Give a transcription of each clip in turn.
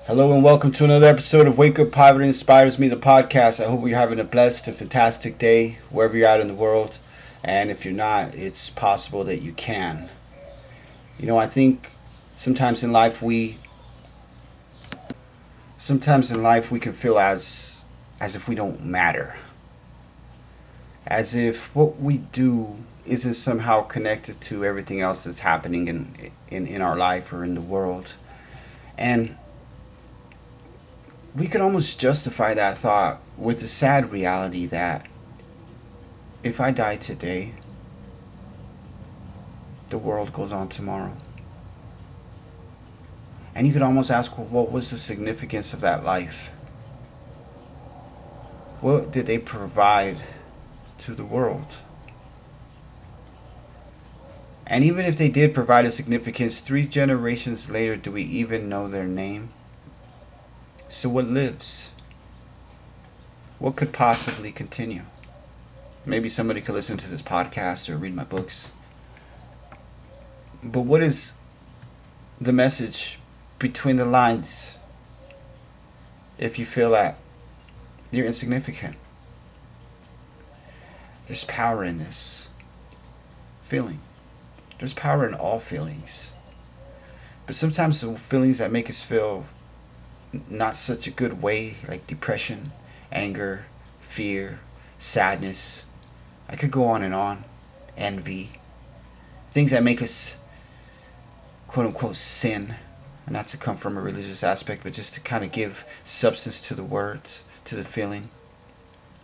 Hello and welcome to another episode of Wake Up Poverty Inspires Me, the podcast. I hope you're having a blessed and fantastic day wherever you're at in the world. And if you're not, it's possible that you can. I think sometimes in life we can feel as if we don't matter. As if what we do isn't somehow connected to everything else that's happening in our life or in the world. And we could almost justify that thought with the sad reality that if I die today, the world goes on tomorrow. And you could almost ask, well, what was the significance of that life? What did they provide to the world? And even if they did provide a significance, 3 generations later, do we even know their name? So what lives? What could possibly continue? Maybe somebody could listen to this podcast or read my books. But what is the message between the lines if you feel that you're insignificant? There's power in this feeling. There's power in all feelings. But sometimes the feelings that make us feel not such a good way, like depression, anger, fear, sadness. I could go on and on. Envy. Things that make us quote unquote sin. And not to come from a religious aspect, but just to kind of give substance to the words, to the feeling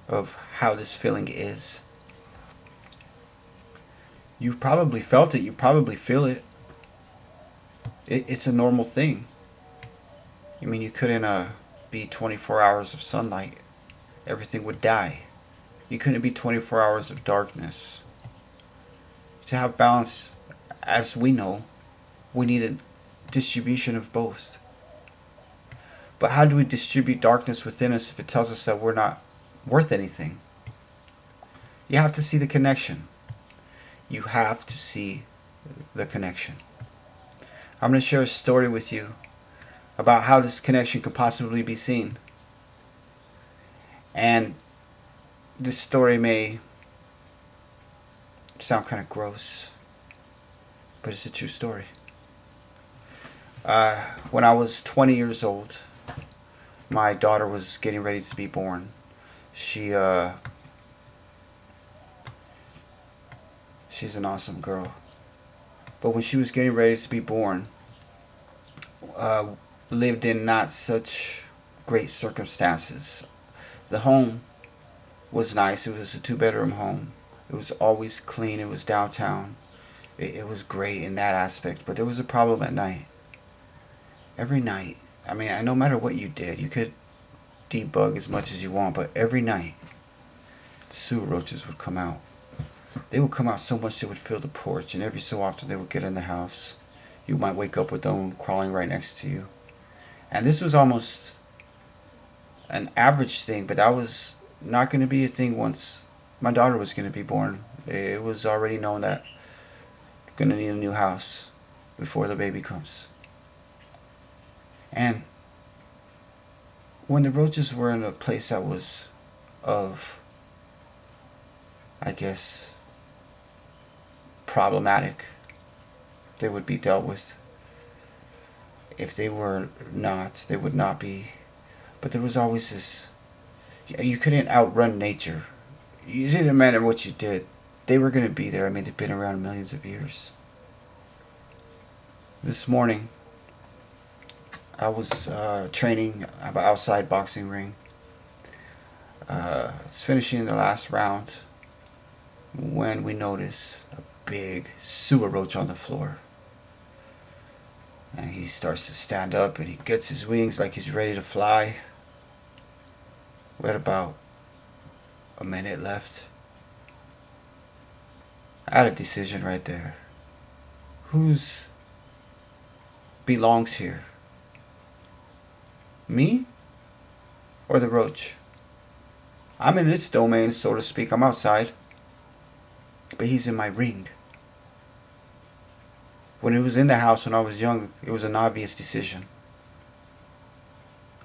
of how this feeling is. You've probably felt it. You probably feel it. It's a normal thing. I mean, you couldn't be 24 hours of sunlight. Everything would die. You couldn't be 24 hours of darkness. To have balance, as we know, we need a distribution of both. But how do we distribute darkness within us if it tells us that we're not worth anything? You have to see the connection. You have to see the connection. I'm going to share a story with you about how this connection could possibly be seen. And this story may sound kind of gross, but it's a true story. When I was 20 years old, my daughter was getting ready to be born. She's an awesome girl. But when she was getting ready to be born, lived in not such great circumstances. The home was nice. It was a 2-bedroom home. It was always clean. It was downtown. It was great in that aspect. But there was a problem at night. Every night. I mean, no matter what you did, you could debug as much as you want, but every night, the sewer roaches would come out. They would come out so much they would fill the porch, and every so often they would get in the house. You might wake up with them crawling right next to you. And this was almost an average thing, but that was not going to be a thing once my daughter was going to be born. It was already known that I'm going to need a new house before the baby comes. And when the roaches were in a place that was of, I guess, problematic, they would be dealt with. If they were not, they would not be. But there was always this, you couldn't outrun nature. You didn't matter what you did. They were going to be there. I mean, they've been around millions of years. This morning, I was training at an outside boxing ring. I was finishing the last round when we noticed a big sewer roach on the floor. And he starts to stand up and he gets his wings like he's ready to fly. We had about a minute left. I had a decision right there. Whose belongs here? Me or the roach? I'm in its domain, so to speak. I'm outside. But he's in my ring. When it was in the house when I was young, it was an obvious decision.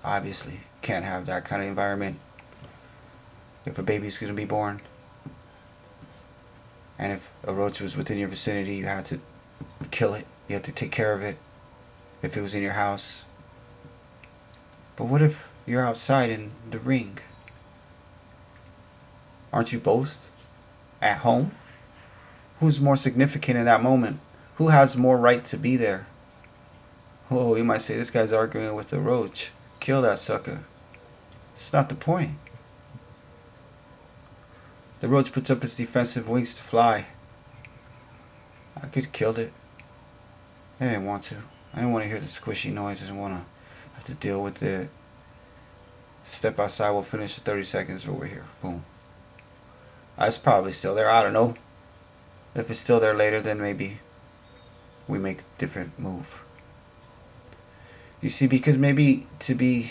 obviously can't have that kind of environment. If a baby's going to be born, and if a roach was within your vicinity, you had to kill it. You had to take care of it if it was in your house. But what if you're outside in the ring? Aren't you both at home? Who's more significant in that moment? Who has more right to be there? Oh, you might say, this guy's arguing with the roach. Kill that sucker. It's not the point. The roach puts up its defensive wings to fly. I could have killed it. I didn't want to. I didn't want to hear the squishy noise. I didn't want to have to deal with it. Step outside, we'll finish the 30 seconds over here. Boom. It's probably still there. I don't know. If it's still there later, then maybe we make a different move. You see, because maybe you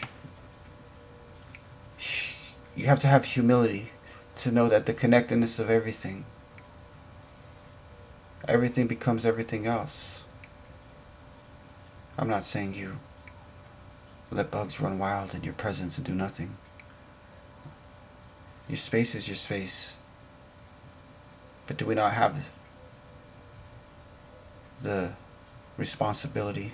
have to have humility to know that the connectedness of everything becomes everything else. I'm not saying you let bugs run wild in your presence and do nothing. Your space is your space. But do we not have the responsibility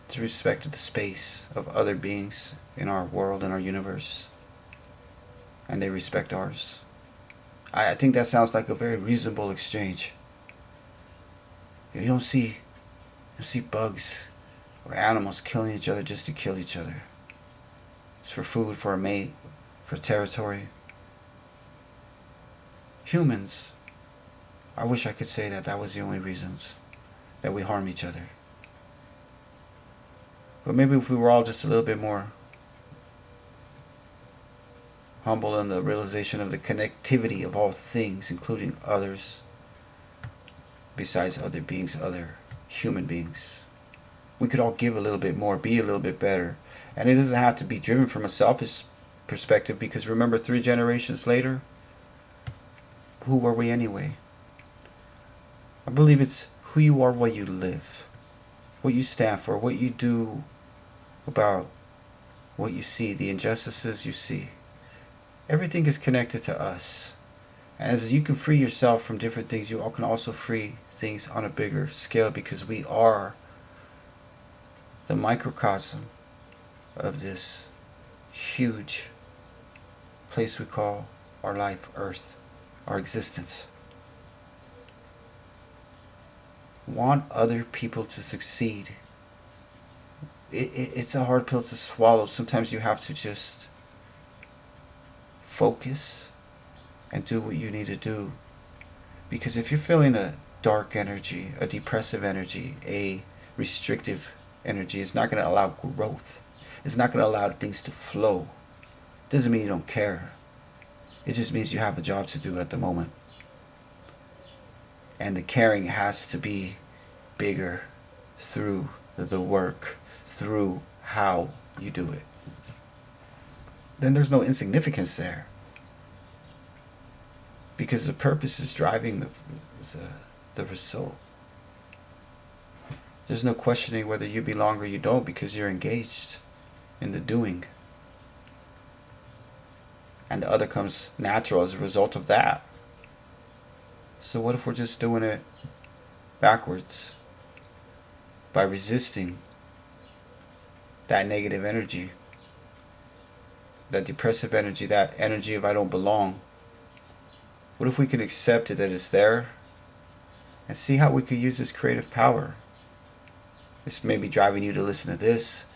to respect the space of other beings in our world, in our universe, and they respect ours? I think that sounds like a very reasonable exchange. You don't see bugs or animals killing each other just to kill each other. It's for food, for a mate, for territory. Humans, I wish I could say that was the only reasons that we harm each other. But maybe if we were all just a little bit more humble in the realization of the connectivity of all things, including others, besides other beings, other human beings, we could all give a little bit more, be a little bit better. And it doesn't have to be driven from a selfish perspective, because remember, 3 generations later, who were we anyway? I believe it's who you are while you live, what you stand for, what you do about what you see, the injustices you see. Everything is connected to us. And as you can free yourself from different things, you all can also free things on a bigger scale, because we are the microcosm of this huge place we call our life, Earth, our existence. Want other people to succeed. It's a hard pill to swallow. Sometimes you have to just focus and do what you need to do. Because if you're feeling a dark energy, a depressive energy, a restrictive energy, it's not going to allow growth. It's not going to allow things to flow. It doesn't mean you don't care. It just means you have a job to do at the moment. And the caring has to be bigger through the work, through how you do it. Then there's no insignificance there, because the purpose is driving the result. There's no questioning whether you belong or you don't, because you're engaged in the doing. And the other comes natural as a result of that. So what if we're just doing it backwards, by resisting that negative energy, that depressive energy, that energy of I don't belong? What if we can accept it, that it's there, and see how we could use this creative power? This may be driving you to listen to this.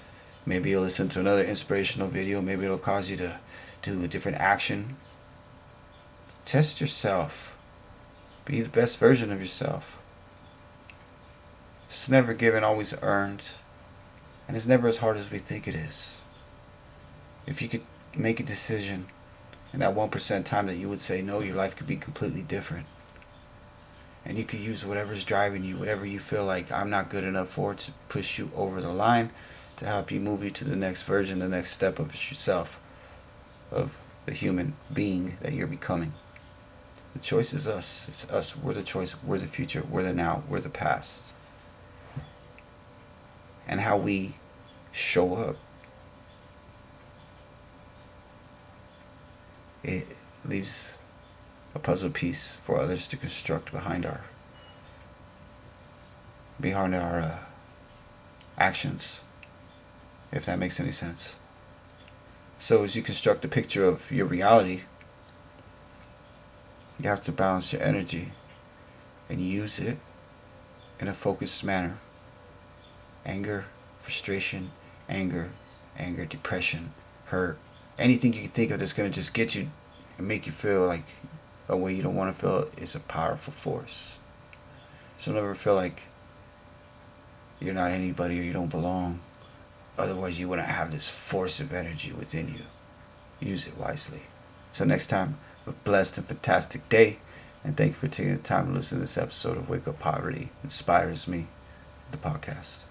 Maybe you'll listen to another inspirational video. Maybe it'll cause you to do a different action. Test yourself. Be the best version of yourself. It's never given, always earned. And it's never as hard as we think it is. If you could make a decision in that 1% time that you would say no, your life could be completely different. And you could use whatever's driving you, whatever you feel like I'm not good enough for, to push you over the line, to help you move you to the next version, the next step of yourself, of the human being that you're becoming. The choice is us. It's us. We're the choice. We're the future. We're the now. We're the past. And how we show up it leaves a puzzle piece for others to construct behind our actions, if that makes any sense. So as you construct a picture of your reality, you have to balance your energy and use it in a focused manner. Anger, frustration, anger, depression, hurt, anything you can think of that's going to just get you and make you feel like a way you don't want to feel is a powerful force. So never feel like you're not anybody or you don't belong. Otherwise you wouldn't have this force of energy within you. Use it wisely. Till next time, a blessed and fantastic day. And thank you for taking the time to listen to this episode of Wake Up Poverty Inspires Me, the podcast.